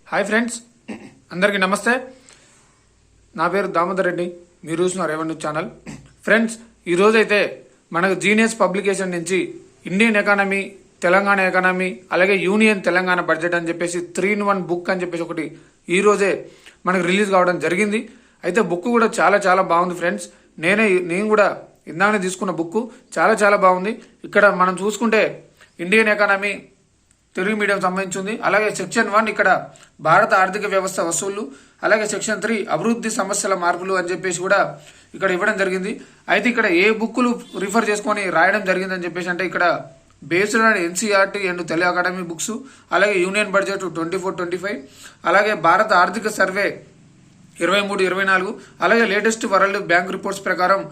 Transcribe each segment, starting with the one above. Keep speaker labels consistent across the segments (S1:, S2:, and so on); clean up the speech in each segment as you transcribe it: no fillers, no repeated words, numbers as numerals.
S1: Hi friends, అందరికీ నమస్తే. నా పేరు దామోదర్ రెడ్డి. మీరు చూస్తున్నారు రెవెన్యూ ఛానల్. ఫ్రెండ్స్, ఈరోజైతే మనకు జీనియస్ పబ్లికేషన్ నుంచి ఇండియన్ ఎకానమీ, తెలంగాణ ఎకానమీ, అలాగే యూనియన్ తెలంగాణ బడ్జెట్ అని చెప్పేసి 3-in-1 బుక్ అని చెప్పేసి ఒకటి ఈరోజే మనకు రిలీజ్ కావడం జరిగింది. అయితే బుక్ కూడా చాలా చాలా బాగుంది ఫ్రెండ్స్. నేను కూడా ఇందాకనే తీసుకున్న బుక్ చాలా బాగుంది. ఇక్కడ మనం చూసుకుంటే ఇండియన్ ఎకానమీ తెలుగు మీడియం సంబంధించింది. అలాగే సెక్షన్ 1 ఇక్కడ భారత ఆర్థిక వ్యవస్థ వసూళ్లు, అలాగే సెక్షన్ 3 అభివృద్ధి సమస్యల మార్పులు అని చెప్పేసి కూడా ఇక్కడ ఇవ్వడం జరిగింది. అయితే ఇక్కడ ఏ బుక్కులు రిఫర్ చేసుకొని రాయడం జరిగిందని చెప్పేసి అంటే ఇక్కడ based on NCERT and Telugu academy books, అలాగే యూనియన్ బడ్జెట్ 24-25, అలాగే భారత ఆర్థిక సర్వే 23-24, అలాగే లేటెస్ట్ వరల్డ్ బ్యాంక్ రిపోర్ట్స్ ప్రకారం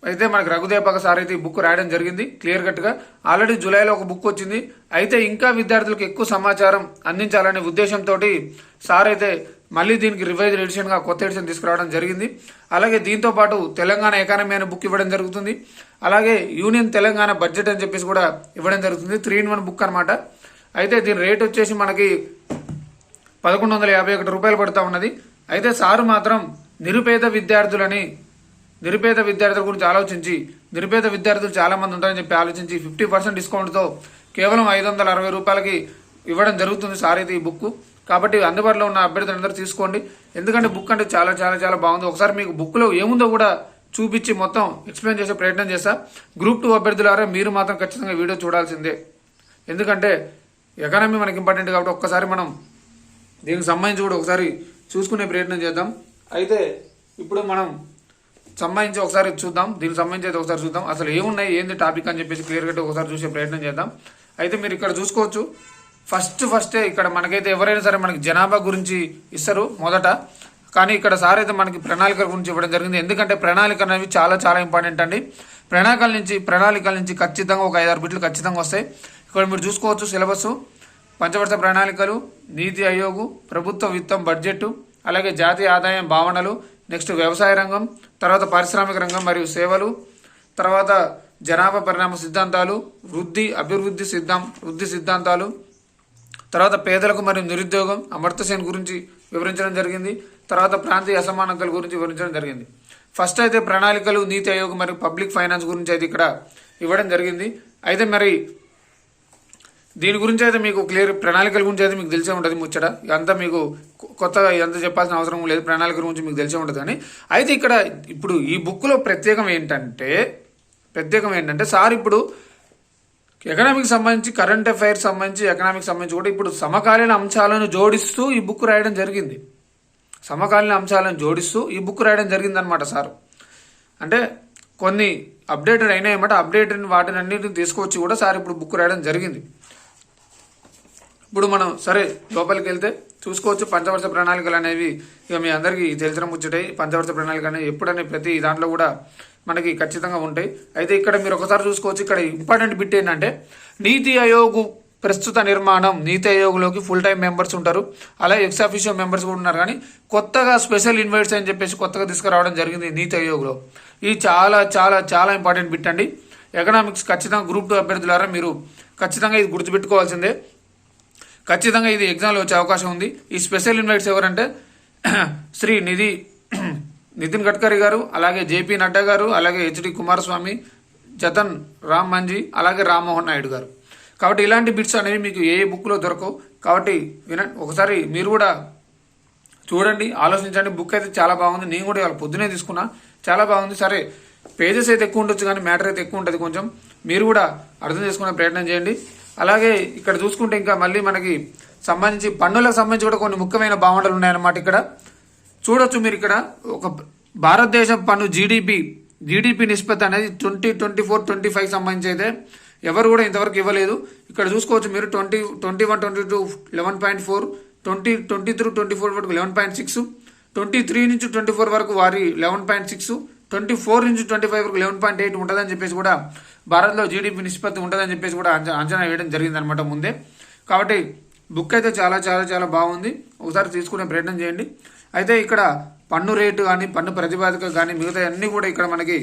S1: అయితే మనకు రఘుదేపక సార్ అయితే ఈ బుక్ రాయడం జరిగింది క్లియర్ కట్ గా. ఆల్రెడీ జూలైలో ఒక బుక్ వచ్చింది. అయితే ఇంకా విద్యార్థులకు ఎక్కువ సమాచారం అందించాలనే ఉద్దేశంతో సార్ అయితే మళ్ళీ దీనికి రివైజ్ ఎడిషన్ గా కొత్త ఎడిషన్ తీసుకురావడం జరిగింది. అలాగే దీంతో పాటు తెలంగాణ ఎకానమీ అనే బుక్ ఇవ్వడం జరుగుతుంది. అలాగే యూనియన్ తెలంగాణ బడ్జెట్ అని చెప్పేసి కూడా ఇవ్వడం జరుగుతుంది. 3-in-1 బుక్ అనమాట. అయితే దీని రేట్ వచ్చేసి మనకి 1151 రూపాయలు పడుతూ ఉన్నది. అయితే సారు మాత్రం నిరుపేద విద్యార్థుల గురించి ఆలోచించి, నిరుపేద విద్యార్థులు చాలా మంది ఉంటారని చెప్పి ఆలోచించి 50% డిస్కౌంట్తో కేవలం 560 రూపాయలకి ఇవ్వడం జరుగుతుంది సార్ అయితే ఈ బుక్. కాబట్టి అందుబాటులో ఉన్న అభ్యర్థులందరూ తీసుకోండి. ఎందుకంటే బుక్ అంటే చాలా చాలా చాలా బాగుంది. ఒకసారి మీకు బుక్లో ఏముందో కూడా చూపించి మొత్తం ఎక్స్ప్లెయిన్ చేసే ప్రయత్నం చేస్తా. గ్రూప్ 2 అభ్యర్థులారా మీరు మాత్రం ఖచ్చితంగా వీడియో చూడాల్సిందే. ఎందుకంటే ఎకానమీ మనకి ఇంపార్టెంట్ కాబట్టి ఒక్కసారి మనం దీనికి సంబంధించి కూడా ఒకసారి చూసుకునే ప్రయత్నం చేద్దాం. అయితే ఇప్పుడు మనం సంబంధించి ఒకసారి చూద్దాం. దీనికి సంబంధించి అయితే ఒకసారి చూద్దాం అసలు ఏమున్నాయి, ఏంది టాపిక్ అని చెప్పేసి క్లియర్ కట్ ఒకసారి చూసే ప్రయత్నం చేద్దాం. అయితే మీరు ఇక్కడ చూసుకోవచ్చు. ఫస్టే ఇక్కడ మనకైతే ఎవరైనా సరే మనకి జనాభా గురించి ఇస్తారు మొదట, కానీ ఇక్కడ సార్ అయితే మనకి ప్రణాళికల గురించి ఇవ్వడం జరిగింది. ఎందుకంటే ప్రణాళిక అనేవి చాలా చాలా ఇంపార్టెంట్ అండి. ప్రణాళికల నుంచి ఖచ్చితంగా ఒక 5-6 బిట్లు ఖచ్చితంగా వస్తాయి. ఇక్కడ మీరు చూసుకోవచ్చు సిలబస్: పంచవర్ష ప్రణాళికలు, నీతి ఆయోగ్, ప్రభుత్వ విత్తం బడ్జెట్, అలాగే జాతీయ ఆదాయం భావనలు, నెక్స్ట్ వ్యవసాయ రంగం, తర్వాత పారిశ్రామిక రంగం మరియు సేవలు, తర్వాత జనాభా పరిణామ సిద్ధాంతాలు, అభివృద్ధి సిద్ధాంతాలు, తర్వాత పేదలకు మరియు నిరుద్యోగం, అమర్త్య సేన్ గురించి వివరించడం జరిగింది. తర్వాత ప్రాంతీయ అసమానతల గురించి వివరించడం జరిగింది. ఫస్ట్ అయితే ప్రణాళికలు, నీతి ఆయోగ్ మరియు పబ్లిక్ ఫైనాన్స్ గురించి అయితే ఇక్కడ ఇవ్వడం జరిగింది. అయితే మరి దీని గురించి అయితే మీకు క్లియర్, ప్రణాళికల గురించి అయితే మీకు తెలిసే ఉంటుంది ముచ్చట. అంతా మీకు కొత్తగా ఎంత చెప్పాల్సిన అవసరం లేదు, ప్రణాళిక గురించి మీకు తెలిసే ఉంటుంది. కానీ అయితే ఇక్కడ ఇప్పుడు ఈ బుక్లో ప్రత్యేకం ఏంటంటే సార్ ఇప్పుడు ఎకనామిక్ సంబంధించి, కరెంట్ అఫైర్స్ సంబంధించి, ఎకనామిక్ సంబంధించి కూడా ఇప్పుడు సమకాలీన అంశాలను జోడిస్తూ ఈ బుక్ రాయడం జరిగింది. అనమాట సార్. అంటే కొన్ని అప్డేటెడ్ అయినాయన్నమాట. అప్డేటెడ్ వాటిని అన్నింటిని తీసుకొచ్చి కూడా సార్ ఇప్పుడు బుక్ రాయడం జరిగింది. ఇప్పుడు మనం సరే లోపలికి వెళ్తే చూసుకోవచ్చు. పంచవర్ష ప్రణాళికలు అనేవి ఇక మీ అందరికీ తెలిసిన ముచ్చటాయి. పంచవర్ష ప్రణాళిక అనేవి ఎప్పుడనే ప్రతి దాంట్లో కూడా మనకి ఖచ్చితంగా ఉంటాయి. అయితే ఇక్కడ మీరు ఒకసారి చూసుకోవచ్చు. ఇక్కడ ఇంపార్టెంట్ బిట్ ఏంటంటే నీతి ఆయోగ్ ప్రస్తుత నిర్మాణం. నీతి ఆయోగ్లోకి ఫుల్ టైం మెంబర్స్ ఉంటారు, అలాగే ఎక్స్ అఫీషియో మెంబర్స్ కూడా ఉన్నారు. కానీ కొత్తగా స్పెషల్ ఇన్వైట్స్ అని చెప్పేసి కొత్తగా తీసుకురావడం జరిగింది నీతి ఆయోగ్లో. ఇది చాలా చాలా చాలా ఇంపార్టెంట్ బిట్ అండి. ఎకనామిక్స్ ఖచ్చితంగా గ్రూప్ 2 అభ్యర్థులారా మీరు ఖచ్చితంగా ఇది గుర్తుపెట్టుకోవాల్సిందే. ఖచ్చితంగా ఇది ఎగ్జామ్లో వచ్చే అవకాశం ఉంది. ఈ స్పెషల్ ఇన్వైట్స్ ఎవరంటే శ్రీ నితిన్ గడ్కరీ గారు, అలాగే జేపీ నడ్డా గారు, అలాగే హెచ్డి కుమారస్వామి, జతన్ రామ్ మంజీ, అలాగే రామ్మోహన్ నాయుడు గారు. కాబట్టి ఇలాంటి బిట్స్ అనేవి మీకు ఏ బుక్లో దొరకవు. కాబట్టి ఒకసారి మీరు కూడా చూడండి, ఆలోచించండి. బుక్ అయితే చాలా బాగుంది. నేను కూడా ఇవాళ పొద్దునే తీసుకున్నా, చాలా బాగుంది. సరే పేజెస్ అయితే ఎక్కువ ఉండొచ్చు కానీ మ్యాటర్ అయితే ఎక్కువ ఉంటుంది. కొంచెం మీరు కూడా అర్థం చేసుకునే ప్రయత్నం చేయండి. అలాగే ఇక్కడ చూసుకుంటే ఇంకా మళ్ళీ మనకి సంబంధించి పన్నులకు సంబంధించి కూడా కొన్ని ముఖ్యమైన భావనలు ఉన్నాయన్నమాట. ఇక్కడ చూడొచ్చు మీరు. ఇక్కడ ఒక భారతదేశ పన్ను జీడిపి నిష్పత్తి అనేది 2024-25 సంబంధించి అయితే ఎవరు కూడా ఇంతవరకు ఇవ్వలేదు. ఇక్కడ చూసుకోవచ్చు మీరు. 21-22 11.4, 2023-24 వరకు 11.6, 23-24 వరకు వారి 11.6, 24-25 వరకు 11.8 ఉంటుందని చెప్పేసి కూడా భారత్లో జీడిపి నిష్పత్తి ఉంటుందని చెప్పేసి కూడా అంచనా వేయడం జరిగింది అనమాట ముందే. కాబట్టి బుక్ అయితే చాలా చాలా చాలా బాగుంది. ఒకసారి తీసుకునే ప్రయత్నం చేయండి. అయితే ఇక్కడ పన్ను రేటు కానీ, పన్ను ప్రతిపాదిక కానీ మిగతా అన్నీ కూడా ఇక్కడ మనకి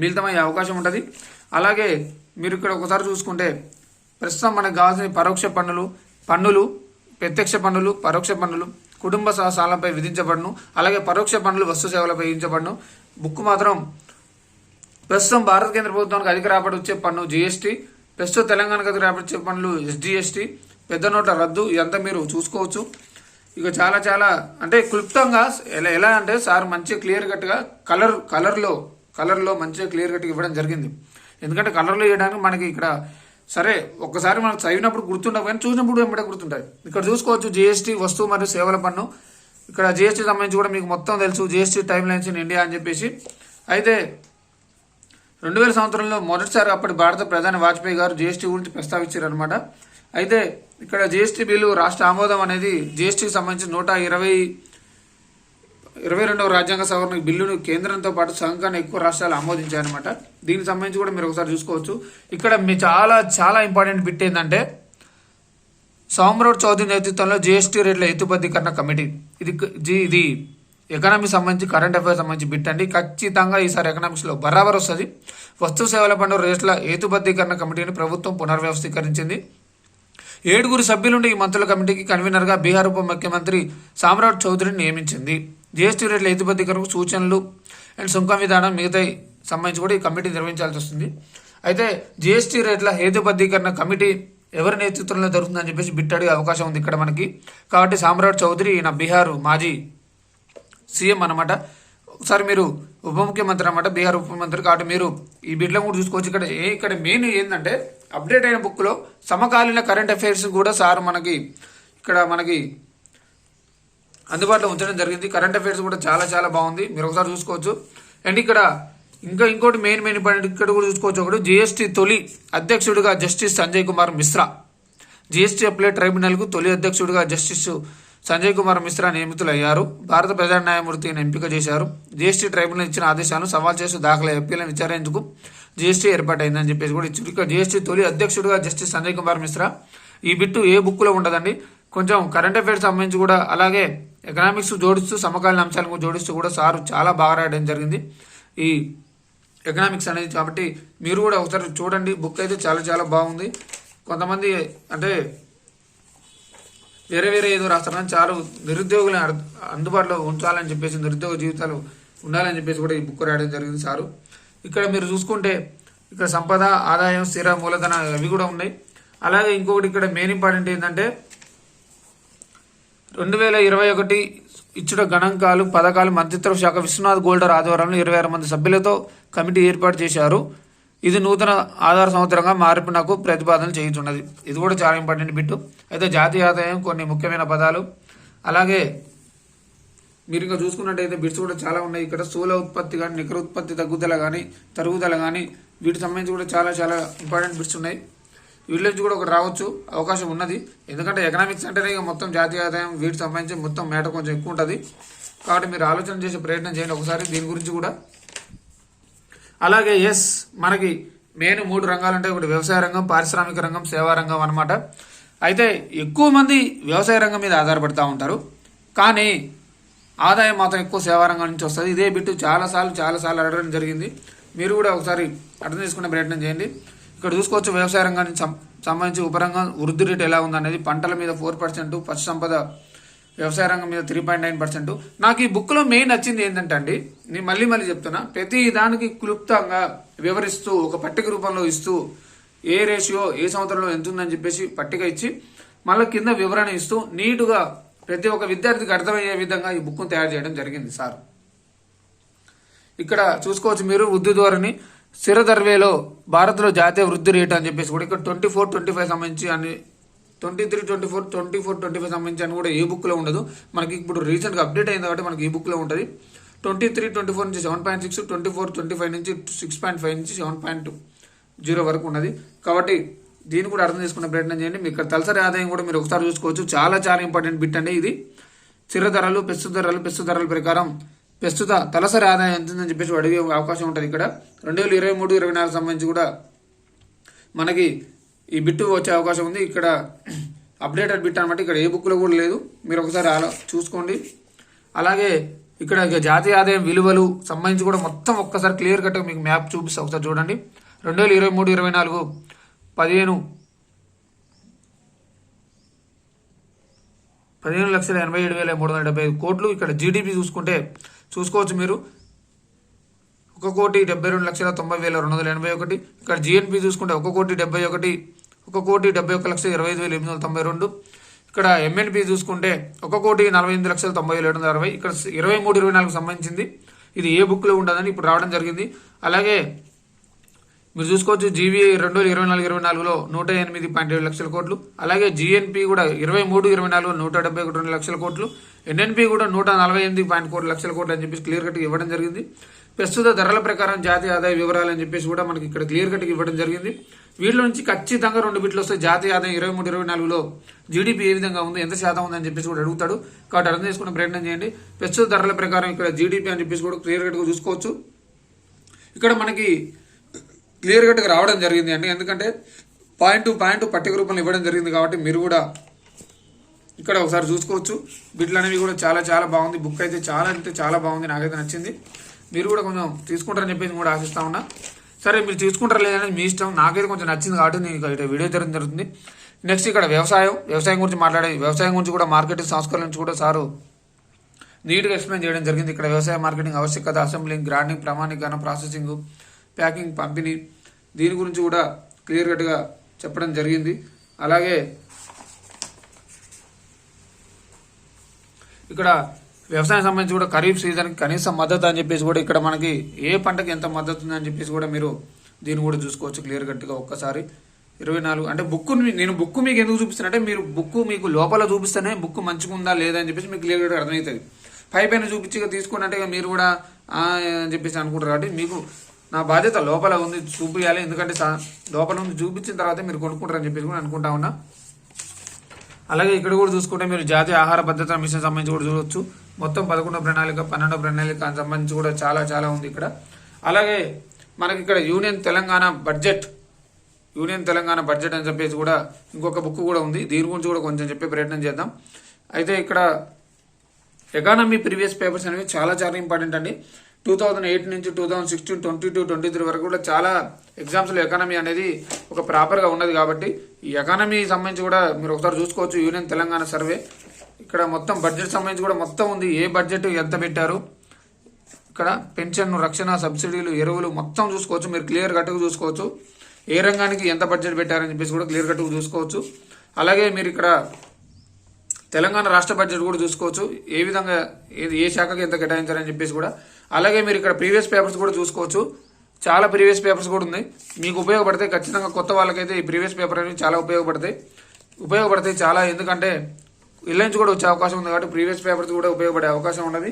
S1: మిళితమయ్యే అవకాశం ఉంటుంది. అలాగే మీరు ఇక్కడ ఒకసారి చూసుకుంటే ప్రస్తుతం మనకు కావాల్సిన పరోక్ష పన్నులు ప్రత్యక్ష పన్నులు, పరోక్ష పన్నులు కుటుంబ సాలంపై విధించబడును. అలాగే పరోక్ష పన్నులు వస్తు సేవలపై విధించబడును. బుక్ మాత్రం ప్రస్తుతం భారత కేంద్ర ప్రభుత్వానికి అధిక రాబడి వచ్చే పన్ను జిఎస్టీ, ప్రస్తుతం తెలంగాణకు అధిక రాబడి వచ్చే పన్నులు ఎస్జిఎస్టీ, పెద్ద నోట్ల రద్దు, ఇదంతా మీరు చూసుకోవచ్చు. ఇక చాలా చాలా అంటే క్లుప్తంగా ఎలా అంటే సార్ మంచిగా క్లియర్ కట్గా కలర్లో మంచిగా క్లియర్ కట్గా ఇవ్వడం జరిగింది. ఎందుకంటే కలర్లో ఇవ్వడానికి మనకి ఇక్కడ సరే ఒక్కసారి మనకు చదివినప్పుడు గుర్తుండవు కానీ చూసినప్పుడు వెంబడే గుర్తుంటాయి. ఇక్కడ చూసుకోవచ్చు జిఎస్టీ వస్తువు మరియు సేవల పన్ను. ఇక్కడ జిఎస్టీ సంబంధించి కూడా మీకు మొత్తం తెలుసు, GST time lines in India అని చెప్పేసి. అయితే 2000 సంవత్సరంలో మొదటిసారి అప్పటి భారత ప్రధాని వాజ్పేయి గారు జిఎస్టీ గురించి ప్రస్తావించారు అనమాట. అయితే ఇక్కడ జిఎస్టీ బిల్లు రాష్ట్ర ఆమోదం అనేది జిఎస్టీకి సంబంధించి 122వ రాజ్యాంగ సవరణ బిల్లును కేంద్రంతో పాటు సగం ఎక్కువ రాష్ట్రాలు ఆమోదించాయన్నమాట. దీనికి సంబంధించి కూడా మీరు ఒకసారి చూసుకోవచ్చు. ఇక్కడ మీ చాలా చాలా ఇంపార్టెంట్ బిట్ ఏంటంటే సోమరావు చౌదరి నేతృత్వంలో జిఎస్టీ రేట్ల హేతుబద్ధీకరణ కమిటీ. ఇది ఎకనామిక్స్ సంబంధించి కరెంట్ అఫైర్స్ సంబంధించి బిట్ అండి. ఖచ్చితంగా ఈసారి ఎకనామిక్స్లో బరాబర్ వస్తుంది. వస్తు సేవల పన్ను రేట్ల హేతుబద్ధీకరణ కమిటీని ప్రభుత్వం పునర్వ్యవస్థీకరించింది. 7 సభ్యులుండి ఈ మంత్రుల కమిటీకి కన్వీనర్గా బీహార్ ఉప ముఖ్యమంత్రి సామ్రాట్ చౌదరిని నియమించింది. జిఎస్టీ రేట్ల హేతుబద్ధీకరణకు సూచనలు అండ్ సుంకం విధానం మిగతా సంబంధించి కూడా ఈ కమిటీ నిర్వహించాల్సి వస్తుంది. అయితే జిఎస్టీ రేట్ల హేతుబద్ధీకరణ కమిటీ ఎవరి నేతృత్వంలో జరుగుతుందని చెప్పేసి బిట్ అడిగే అవకాశం ఉంది ఇక్కడ మనకి. కాబట్టి సామ్రాట్ చౌదరి ఈయన బీహార్ మాజీ సీఎం అనమాట. ఒకసారి మీరు ఉప ముఖ్యమంత్రి అనమాట, బీహార్ ఉప ముఖ్యమంత్రి. కాబట్టి మీరు ఈ బిడ్లో కూడా చూసుకోవచ్చు. ఇక్కడ మెయిన్ ఏంటంటే అప్డేట్ అయిన బుక్లో సమకాలీన కరెంట్ అఫైర్స్ కూడా సార్ మనకి అందుబాటులో ఉంచడం జరిగింది. కరెంట్ అఫైర్స్ కూడా చాలా చాలా బాగుంది, మీరు ఒకసారి చూసుకోవచ్చు. అండ్ ఇక్కడ ఇంకోటి మెయిన్ ఇంపార్టెంట్ ఇక్కడ కూడా చూసుకోవచ్చు. ఒకటి జిఎస్టీ తొలి అధ్యక్షుడిగా justice Sanjay Kumar Mishra. GST appellate ట్రైబ్యునల్కు తొలి అధ్యక్షుడిగా జస్టిస్ సంజయ్ కుమార్ మిశ్రా నియమితులయ్యారు. భారత ప్రధాన న్యాయమూర్తిని ఎంపిక చేశారు. జిఎస్టీ ట్రైబ్యునల్ ఇచ్చిన ఆదేశాలను సవాల్ చేస్తూ దాఖలై అప్పీలను విచారించేందుకు జిఎస్టీ ఏర్పాటైందని చెప్పేసి కూడా ఇచ్చారు. ఇక్కడ జిఎస్టీ తొలి అధ్యక్షుడిగా జస్టిస్ సంజయ్ కుమార్ మిశ్రా. ఈ బిట్టు ఏ బుక్లో ఉండదండి. కొంచెం కరెంట్ అఫైర్స్ సంబంధించి కూడా అలాగే ఎకనామిక్స్ జోడిస్తూ సమకాలీన అంశాలను జోడిస్తూ కూడా సార్ చాలా బాగా రాయడం జరిగింది ఈ ఎకనామిక్స్ అనేది. కాబట్టి మీరు కూడా ఒకసారి చూడండి, బుక్ అయితే చాలా చాలా బాగుంది. కొంతమంది అంటే వేరే ఏదో రాస్తారని చాలా నిరుద్యోగులను అందుబాటులో ఉంచాలని చెప్పేసి, నిరుద్యోగ జీవితాలు ఉండాలని చెప్పేసి కూడా ఈ బుక్ రాయడం జరిగింది సారు. ఇక్కడ మీరు చూసుకుంటే ఇక్కడ సంపద, ఆదాయం, స్థిర మూలధన అవి కూడా ఉన్నాయి. అలాగే ఇంకొకటి ఇక్కడ మెయిన్ ఇంపార్టెంట్ ఏంటంటే 2021 ఇచ్చిన గణాంకాలు పథకాలు మంత్రిత్వ శాఖ విశ్వనాథ్ గోల్డర్ ఆధ్వర్యంలో 26 మంది సభ్యులతో కమిటీ ఏర్పాటు చేశారు. ఇది నూతన ఆధార సంవత్సరంగా మార్పునకు ప్రతిపాదన చేయుతున్నది. ఇది కూడా చాలా ఇంపార్టెంట్ బిట్టు. అయితే జాతీయ ఆదాయం, కొన్ని ముఖ్యమైన పదాలు, అలాగే మీరు ఇంకా చూసుకున్నట్టయితే బిట్స్ కూడా చాలా ఉన్నాయి. ఇక్కడ స్థూల ఉత్పత్తి కానీ, నికర ఉత్పత్తి తరుగుదల కానీ, వీటికి సంబంధించి కూడా చాలా చాలా ఇంపార్టెంట్ బిట్స్ ఉన్నాయి. వీటి నుంచి కూడా ఒకటి రావచ్చు అవకాశం ఉన్నది. ఎందుకంటే ఎకనామిక్స్ అంటేనే ఇక మొత్తం జాతీయ ఆదాయం, వీటికి సంబంధించి మొత్తం మ్యాటర్ కొంచెం ఎక్కువ ఉంటుంది. కాబట్టి మీరు ఆలోచన చేసే ప్రయత్నం చేయండి ఒకసారి దీని గురించి కూడా. అలాగే మనకి మెయిన్ 3 రంగాలు ఉంటాయి. ఒకటి వ్యవసాయ రంగం, పారిశ్రామిక రంగం, సేవా రంగం అనమాట. అయితే ఎక్కువ మంది వ్యవసాయ రంగం మీద ఆధారపడుతూ ఉంటారు, కానీ ఆదాయం మాత్రం ఎక్కువ సేవా రంగం నుంచి వస్తుంది. ఇదే బిట్టు చాలాసార్లు అడగడం జరిగింది. మీరు కూడా ఒకసారి అర్థం చేసుకునే ప్రయత్నం చేయండి. ఇక్కడ చూసుకోవచ్చు వ్యవసాయ రంగానికి సంబంధించి ఉపరంగం వృద్ధి రేటు ఎలా ఉందనేది. పంటల మీద 4%, పశు సంపద వ్యవసాయ రంగం మీద 3.9%. నాకు ఈ బుక్లో మెయిన్ నచ్చింది ఏంటంటే అండి, నేను మళ్ళీ చెప్తున్నా, ప్రతి దానికి క్లుప్తంగా వివరిస్తూ ఒక పట్టిక రూపంలో ఇస్తూ ఏ రేషియో ఏ సంవత్సరంలో ఎంత ఉందని చెప్పేసి పట్టిక ఇచ్చి మళ్ళీ కింద వివరణ ఇస్తూ నీటుగా ప్రతి ఒక్క విద్యార్థికి అర్థమయ్యే విధంగా ఈ బుక్ను తయారు చేయడం జరిగింది సార్. ఇక్కడ చూసుకోవచ్చు మీరు వృద్ధి ధోరణి స్థిర దర్వేలో భారత్లో జాతీయ వృద్ధి రేటు అని చెప్పేసి కూడా ఇక్కడ 24-25 సంబంధించి అని 23-24-25 సంబంధించి అని కూడా ఏ బుక్లో ఉండదు. మనకి ఇప్పుడు రీసెంట్గా అప్డేట్ అయింది కాబట్టి మనకి ఈ బుక్లో ఉంటుంది. 23-24 నుంచి 7.6, 24-25 నుంచి 6.5 నుంచి 7.0 వరకు ఉన్నది. కాబట్టి దీన్ని కూడా అర్థం చేసుకునే ప్రయత్నం చేయండి. మీకు ఇక్కడ తలసరి ఆదాయం కూడా మీరు ఒకసారి చూసుకోవచ్చు. చాలా ఇంపార్టెంట్ బిట్ అండి ఇది. స్థిర ధరలు, పెస్తు ధరల ప్రకారం ప్రస్తుత తలసరి ఆదాయం ఎంత ఉందని చెప్పేసి అడిగే అవకాశం ఉంటుంది. ఇక్కడ 2023-24 సంబంధించి కూడా మనకి ఈ బిట్టు వచ్చే అవకాశం ఉంది. ఇక్కడ అప్డేటెడ్ బిట్ అనమాట. ఇక్కడ ఏ బుక్లో కూడా లేదు, మీరు ఒకసారి చూసుకోండి. అలాగే ఇక్కడ జాతీయ ఆదాయం విలువలు సంబంధించి కూడా మొత్తం ఒక్కసారి క్లియర్ కట్గా మీకు మ్యాప్ చూపిస్తే ఒకసారి చూడండి. 2023-24 15 15,87,375 కోట్లు. ఇక్కడ జీడిపి చూసుకోవచ్చు మీరు 1,72,90,281. ఇక్కడ జిఎన్పి చూసుకుంటే 1,71,21,71,25,892. ఇక్కడ ఎంఎన్పి చూసుకుంటే 1,48,90,760. ఇక్కడ 23-24 సంబంధించింది. ఇది ఏ బుక్ లో ఉండదని ఇప్పుడు రావడం జరిగింది. అలాగే మీరు చూసుకోవచ్చు జీవీఐ 2024-24లో 108.7 లక్షల కోట్లు. అలాగే జిఎన్పి కూడా 23-24లో 171 లక్షల కోట్లు. ఎన్ఎన్పి కూడా 148.4 లక్షల కోట్లు అని చెప్పేసి క్లియర్ కట్ ఇవ్వడం జరిగింది. ప్రస్తుత ధరల ప్రకారం జాతీయ ఆదాయ వివరాలు అని చెప్పేసి కూడా మనకి ఇక్కడ క్లియర్ కట్ ఇవ్వడం జరిగింది. వీటిలో నుంచి ఖచ్చితంగా 2 బిట్లు వస్తాయి. జాతీయ ఆదాయం 23-24లో జీడిపి ఏ విధంగా ఉంది, ఎంత శాతం ఉంది అని చెప్పేసి కూడా అడుగుతాడు. కాబట్టి అర్థం చేసుకునే ప్రయత్నం చేయండి. ప్రస్తుత ధరల ప్రకారం ఇక్కడ జీడిపి అని చెప్పేసి కూడా క్లియర్ కట్గా చూసుకోవచ్చు. ఇక్కడ మనకి క్లియర్ కట్గా రావడం జరిగింది అండి. ఎందుకంటే పాయింట్ టు పాయింట్ పట్టిక రూపంలో ఇవ్వడం జరిగింది. కాబట్టి మీరు కూడా ఇక్కడ ఒకసారి చూసుకోవచ్చు. బిట్లు అనేవి కూడా చాలా చాలా బాగుంది. బుక్ అయితే చాలా అంటే చాలా బాగుంది. నాకైతే నచ్చింది. మీరు కూడా కొంచెం తీసుకుంటారని చెప్పేసి కూడా ఆశిస్తా ఉన్నా. సరే మీరు తీసుకుంటారా లేదనేది మీ ఇష్టం. నాకైతే కొంచెం నచ్చింది కాబట్టి నేను ఇక్కడ వీడియో చేయడం జరుగుతుంది. నెక్స్ట్ ఇక్కడ వ్యవసాయం గురించి వ్యవసాయం గురించి కూడా మార్కెటింగ్ సంస్కరణ నుంచి కూడా సారు నీట్గా ఎక్స్ప్లెయిన్ చేయడం జరిగింది. ఇక్కడ వ్యవసాయ మార్కెటింగ్ ఆవశ్యకత, అసెంబ్లింగ్, గ్రాండింగ్, ప్రామాణికరణ, ప్రాసెసింగ్, ప్యాకింగ్, పంపిణీ, దీని గురించి కూడా క్లియర్ కట్గా చెప్పడం జరిగింది. అలాగే ఇక్కడ వ్యవసాయం సంబంధించి కూడా ఖరీఫ్ సీజన్కి కనీస మద్దతు అని చెప్పేసి కూడా ఇక్కడ మనకి ఏ పంటకి ఎంత మద్దతు ఉందని చెప్పేసి కూడా మీరు దీన్ని కూడా చూసుకోవచ్చు క్లియర్ కట్గా. ఒక్కసారి 24 అంటే నేను బుక్ మీకు ఎందుకు చూపిస్తానంటే మీరు బుక్ మీకు లోపల చూపిస్తేనే బుక్ మంచిగా ఉందా లేదా అని చెప్పేసి మీకు క్లియర్ కట్గా అర్థమవుతుంది. పైన చూపించి తీసుకున్నట్టే మీరు కూడా అని చెప్పేసి అనుకుంటారు. కాబట్టి మీకు నా బాధ్యత లోపల ఉంది చూపించాలి. ఎందుకంటే లోపల ఉంది చూపించిన తర్వాత మీరు కొనుక్కుంటారని చెప్పేసి కూడా అనుకుంటా ఉన్నా. అలాగే ఇక్కడ కూడా చూసుకుంటే మీరు జాతీయ ఆహార భద్రత మిషన్ సంబంధించి కూడా చూడవచ్చు. మొత్తం 11వ ప్రణాళిక 12వ ప్రణాళిక సంబంధించి కూడా చాలా చాలా ఉంది ఇక్కడ. అలాగే మనకి ఇక్కడ యూనియన్ తెలంగాణ బడ్జెట్ అని చెప్పేసి కూడా ఇంకొక బుక్ కూడా ఉంది. దీని గురించి కూడా కొంచెం చెప్పే ప్రయత్నం చేద్దాం. అయితే ఇక్కడ ఎకానమీ ప్రీవియస్ పేపర్స్ అనేవి చాలా చాలా ఇంపార్టెంట్ అండి. 2008 నుంచి 2016, 22, 23 వరకు కూడా చాలా ఎగ్జామ్స్లో ఎకానమీ అనేది ఒక ప్రాపర్గా ఉన్నది. కాబట్టి ఈ ఎకానమీ సంబంధించి కూడా మీరు ఒకసారి చూసుకోవచ్చు. యూనియన్ తెలంగాణ సర్వే ఇక్కడ మొత్తం బడ్జెట్ సంబంధించి కూడా మొత్తం ఉంది. ఏ బడ్జెట్ ఎంత పెట్టారు, ఇక్కడ పెన్షన్, రక్షణ, సబ్సిడీలు, ఎరువులు మొత్తం చూసుకోవచ్చు. మీరు క్లియర్ కట్గా చూసుకోవచ్చు. ఏ రంగానికి ఎంత బడ్జెట్ పెట్టారని చెప్పేసి కూడా క్లియర్ కట్గా చూసుకోవచ్చు. అలాగే మీరు ఇక్కడ తెలంగాణ రాష్ట్ర బడ్జెట్ కూడా చూసుకోవచ్చు. ఏ విధంగా ఏ శాఖకి ఎంత కేటాయించారని చెప్పేసి కూడా. అలాగే మీరు ఇక్కడ ప్రీవియస్ పేపర్స్ కూడా చూసుకోవచ్చు. చాలా ప్రీవియస్ పేపర్స్ కూడా ఉన్నాయి. మీకు ఉపయోగపడతాయి ఖచ్చితంగా. కొత్త వాళ్ళకైతే ఈ ప్రీవియస్ పేపర్ అనేవి చాలా ఉపయోగపడతాయి చాలా. ఎందుకంటే ఇళ్ళ నుంచి కూడా వచ్చే అవకాశం ఉంది. కాబట్టి ప్రీవియస్ పేపర్స్ కూడా ఉపయోగపడే అవకాశం ఉన్నది.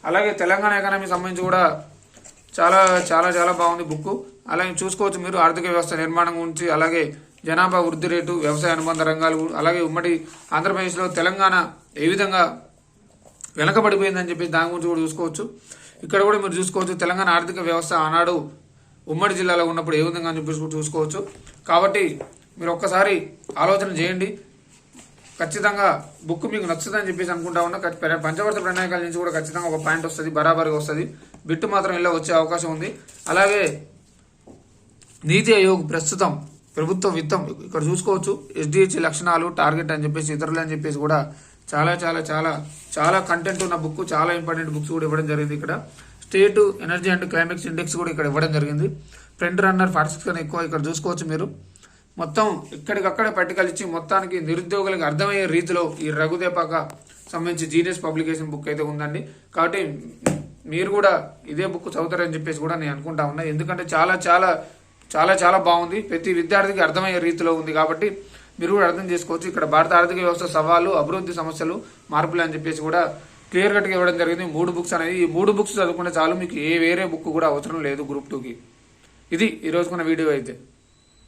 S1: అలాగే తెలంగాణ ఎకానమీ సంబంధించి కూడా చాలా చాలా చాలా బాగుంది బుక్. అలాగే చూసుకోవచ్చు మీరు ఆర్థిక వ్యవస్థ నిర్మాణం గురించి, అలాగే జనాభా వృద్ధి రేటు, వ్యవసాయ అనుబంధ రంగాలు, అలాగే ఉమ్మడి ఆంధ్రప్రదేశ్లో తెలంగాణ ఏ విధంగా వెనకబడిపోయిందని చెప్పి దాని గురించి కూడా చూసుకోవచ్చు. ఇక్కడ కూడా మీరు చూసుకోవచ్చు తెలంగాణ ఆర్థిక వ్యవస్థ ఆనాడు ఉమ్మడి జిల్లాలో ఉన్నప్పుడు ఏ విధంగా అని చెప్పేసి చూసుకోవచ్చు. కాబట్టి మీరు ఒక్కసారి ఆలోచన చేయండి. ఖచ్చితంగా బుక్ మీకు నచ్చుతుందని చెప్పేసి అనుకుంటా ఉన్నా. పంచవర్ష ప్రణాళికల నుంచి కూడా ఖచ్చితంగా ఒక పాయింట్ వస్తుంది, బరాబరిగా వస్తుంది. బిట్టు మాత్రం ఇలా వచ్చే అవకాశం ఉంది. అలాగే నీతి ఆయోగ్ ప్రస్తుతం ప్రభుత్వ విత్తం ఇక్కడ చూసుకోవచ్చు. SDH లక్షణాలు, టార్గెట్ అని చెప్పేసి ఇతరులు అని చెప్పేసి కూడా చాలా చాలా చాలా చాలా కంటెంట్ ఉన్న బుక్, చాలా ఇంపార్టెంట్ బుక్స్ కూడా ఇవ్వడం జరిగింది. ఇక్కడ state energy and climax index కూడా ఇక్కడ ఇవ్వడం జరిగింది. ఫ్రంట్ రన్నర్ 46 కన్నా ఎక్కువ ఇక్కడ చూసుకోవచ్చు మీరు. మొత్తం ఇక్కడికక్కడే పట్టికలు ఇచ్చి మొత్తానికి నిరుద్యోగులకు అర్థమయ్యే రీతిలో ఈ రఘుదేపాక సంబంధించి జీనియస్ పబ్లికేషన్ బుక్ అయితే ఉందండి. కాబట్టి మీరు కూడా ఇదే బుక్ చదువుతారని చెప్పేసి కూడా నేను అనుకుంటా ఉన్నా. ఎందుకంటే చాలా చాలా చాలా చాలా బాగుంది. ప్రతి విద్యార్థికి అర్థమయ్యే రీతిలో ఉంది. కాబట్టి మీరు కూడా అర్థం చేసుకోవచ్చు. ఇక్కడ భారత ఆర్థిక వ్యవస్థ సవాళ్ళు, అభివృద్ధి సమస్యలు, మార్పులు అని చెప్పేసి కూడా క్లియర్ కట్గా ఇవ్వడం జరిగింది. 3 బుక్స్ అనేది. ఈ 3 బుక్స్ చదువుకుంటే చాలు, మీకు వేరే బుక్ కూడా అవసరం లేదు గ్రూప్ 2కి. ఇది ఈ రోజుకున్న వీడియో అయితే.